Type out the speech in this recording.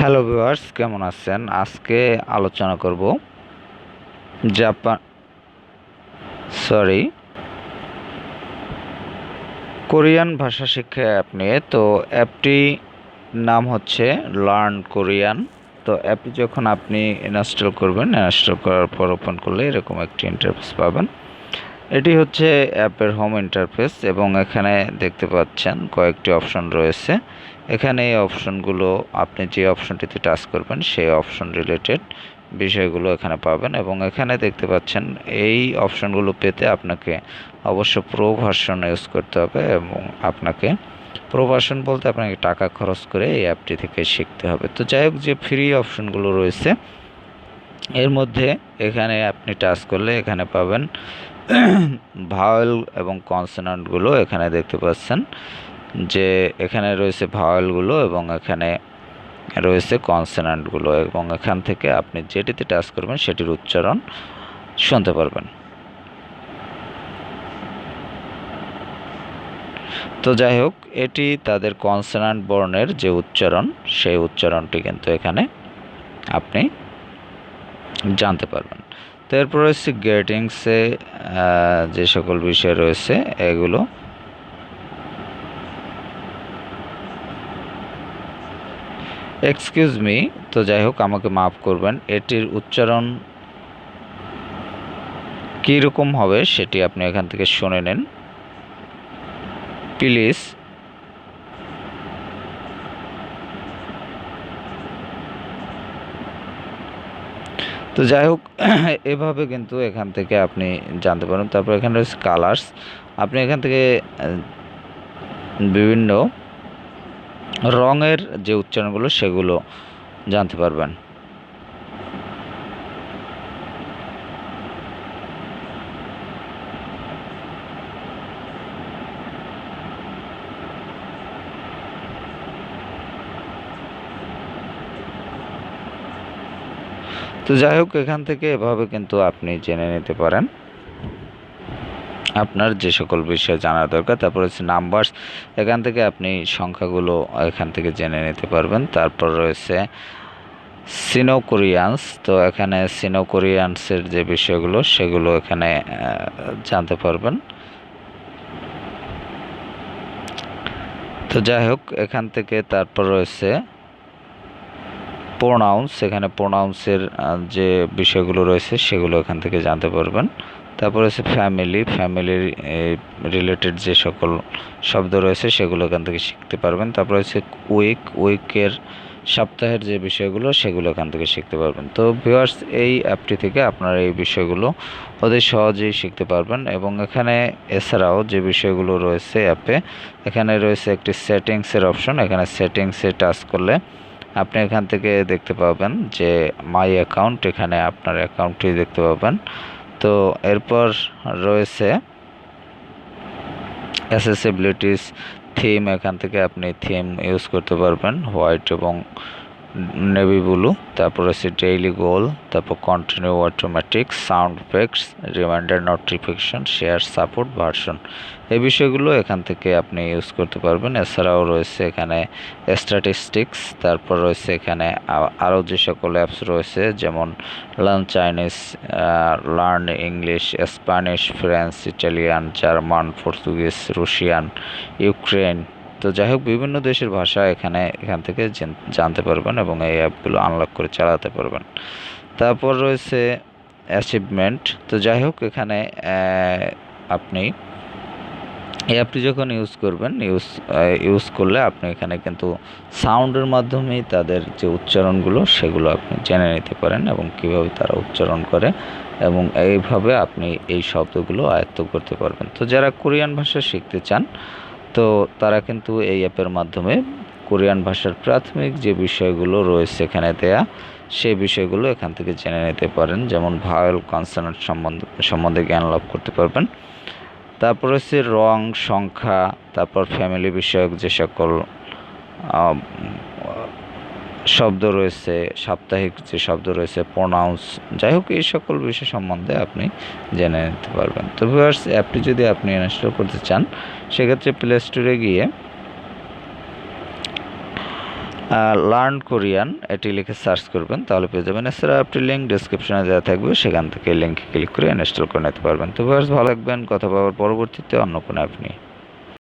Hello viewers, কেমন আছেন? আজকে আলোচনা করব জাপান সরি কোরিয়ান ভাষা শিক্ষা অ্যাপ নিয়ে। তো অ্যাপটি নাম হচ্ছে লার্ন কোরিয়ান। তো অ্যাপটি যখন আপনি ইনস্টল করবেন, ইনস্টল করার পর ওপেন করলে এরকম একটি ইন্টারফেস পাবেন। এটি হচ্ছে অ্যাপের হোম ইন্টারফেস এবং এখানে দেখতে পাচ্ছেন কয়েকটি অপশন রয়েছে। এখানে এই অপশনগুলো আপনি যে অপশনটিতে টাচ করবেন সেই অপশন রিলেটেড বিষয়গুলো এখানে পাবেন এবং এখানে দেখতে পাচ্ছেন এই অপশনগুলো পেতে আপনাকে অবশ্য প্রো ভার্সন ইউজ করতে হবে এবং আপনাকে প্রো ভার্সন বলতে আপনাকে টাকা খরচ করে এই অ্যাপটি থেকে শিখতে হবে। তো যাই হোক, যে ফ্রি অপশনগুলো রয়েছে এর মধ্যে এখানে আপনি টাচ করলে এখানে পাবেন ভাওয়েল এবং কনসোনান্টগুলো। এখানে দেখতে পাচ্ছেন যে এখানে রয়েছে ভাওয়েলগুলো এবং এখানে রয়েছে কনসোনান্টগুলো এবং এখান থেকে আপনি যেটিতে টাচ করবেন সেটির উচ্চারণ শুনতে পারবেন। তো যাই হোক, এটি তাদের কনসোনান্ট বর্ণের যে উচ্চারণ সেই উচ্চারণটি কিন্তু এখানে আপনি জানতে পারবেন। তো এরপর হচ্ছে গ্রেটিংসে যে সকল বিষয় রয়েছে এগুলো এক্সকিউজ মি, তো যাই হোক আমাকে মাফ করবেন, এটির উচ্চারণ কীরকম হবে সেটি আপনি এখান থেকে শুনে নেন প্লিজ। তো যাই হোক, এভাবে কিন্তু এখান থেকে আপনি জানতে পারেন। তারপর এখানে রয়েছে কালার্স, আপনি এখান থেকে বিভিন্ন রঙের যে উচ্চারণগুলো সেগুলো জানতে পারবেন। তো যাই হোক, এখান থেকে এভাবে কিন্তু আপনি জেনে নিতে পারেন আপনার যে সকল বিষয় জানা দরকার। তারপর হচ্ছে নাম্বারস, এখান থেকে আপনি সংখ্যাগুলো এখান থেকে জেনে নিতে পারবেন। তারপর রয়েছে সিনো কোরিয়ানস, তো এখানে সিনো কোরিয়ানসের যে বিষয়গুলো সেগুলো এখানে জানতে পারবেন। তো যাই হোক, এখান থেকে তারপর রয়েছে প্রোনাউন্স, এখানে প্রোনাউন্সের যে বিষয়গুলো রয়েছে সেগুলো এখান থেকে জানতে পারবেন। তারপর হচ্ছে ফ্যামিলির রিলেটেড যে সকল শব্দ রয়েছে সেগুলো এখান থেকে শিখতে পারবেন। তারপর হচ্ছে উইকের সপ্তাহের যে বিষয়গুলো সেগুলো এখান থেকে শিখতে পারবেন। তো ভিউয়ার্স, এই অ্যাপটি থেকে আপনারা এই বিষয়গুলো অতি সহজেই শিখতে পারবেন এবং এখানে এছাড়াও যে বিষয়গুলো রয়েছে অ্যাপে, এখানে রয়েছে একটি সেটিংসের অপশন। এখানে সেটিংসে টাচ করলে আপনি এখান থেকে দেখতে পাবেন যে মাই অ্যাকাউন্ট, এখানে আপনার অ্যাকাউন্টটি দেখতে পাবেন। তো এরপর রয়েছে অ্যাসেসিবিলিটিস, থিম, এখান থেকে আপনি থিম ইউজ করতে পারবেন হোয়াইট এবং নেভি ব্লু। তারপর হচ্ছে ডেইলি গোল, তারপর continue automatic, sound effects, reminder, notification, share, support, version, এই বিষয়গুলো এখান থেকে আপনি ইউজ করতে পারবেন। এছাড়াও রয়েছে এখানে স্ট্যাটিস্টিক্স, তারপর রয়েছে এখানে আরও যে সকল অ্যাপস রয়েছে যেমন learn Chinese, learn English, Spanish, French, Italian, German, Portuguese, Russian, Ukraine. তো যাই হোক, বিভিন্ন দেশের ভাষা এখান থেকে জানতে পারবেন এবং এই অ্যাপগুলো আনলক করে চালাতে পারবেন। তারপর রয়েছে অ্যাচিভমেন্ট। তো যাই হোক, এখানে আপনি এই অ্যাপটি যখন ইউজ করবেন, ইউজ করলে আপনি এখানে কিন্তু সাউন্ডের মাধ্যমেই তাদের যে উচ্চারণগুলো সেগুলো আপনি জেনে নিতে পারেন এবং কীভাবে তারা উচ্চারণ করে এবং এইভাবে আপনি এই শব্দগুলো আয়ত্ত করতে পারবেন। তো যারা কোরিয়ান ভাষা শিখতে চান তো তারা কিন্তু এই অ্যাপের মাধ্যমে কোরিয়ান ভাষার প্রাথমিক যে বিষয়গুলো রয়েছে এখানে দেয়া সেই বিষয়গুলো এখান থেকে জেনে নিতে পারেন, যেমন ভাওয়েল, কনসোনেন্ট সম্বন্ধে জ্ঞান লাভ করতে পারবেন। তারপর হচ্ছে রং, সংখ্যা, তারপর ফ্যামিলি বিষয়ক যে সকল শব্দ রয়েছে, সাপ্তাহিক যে শব্দ রয়েছে, প্রোনাউন্স, যাই হোক এই সকল বিষয় সম্বন্ধে আপনি জেনে নিতে পারবেন। তো ভিউয়ার্স, অ্যাপটি যদি আপনি ইনস্টল করতে চান সেক্ষেত্রে প্লে স্টোরে গিয়ে লার্ন কোরিয়ান এটি লিখে সার্চ করবেন, তাহলে পেয়ে যাবেন। এছাড়া আপনি লিঙ্ক ডিসক্রিপশনে দেওয়া থাকবে, সেখান থেকে লিঙ্কে ক্লিক করে ইনস্টল করে নিতে পারবেন। তো ভালো থাকবেন, কথা বলার পরবর্তীতে অন্য কোনো অ্যাপ নিয়ে।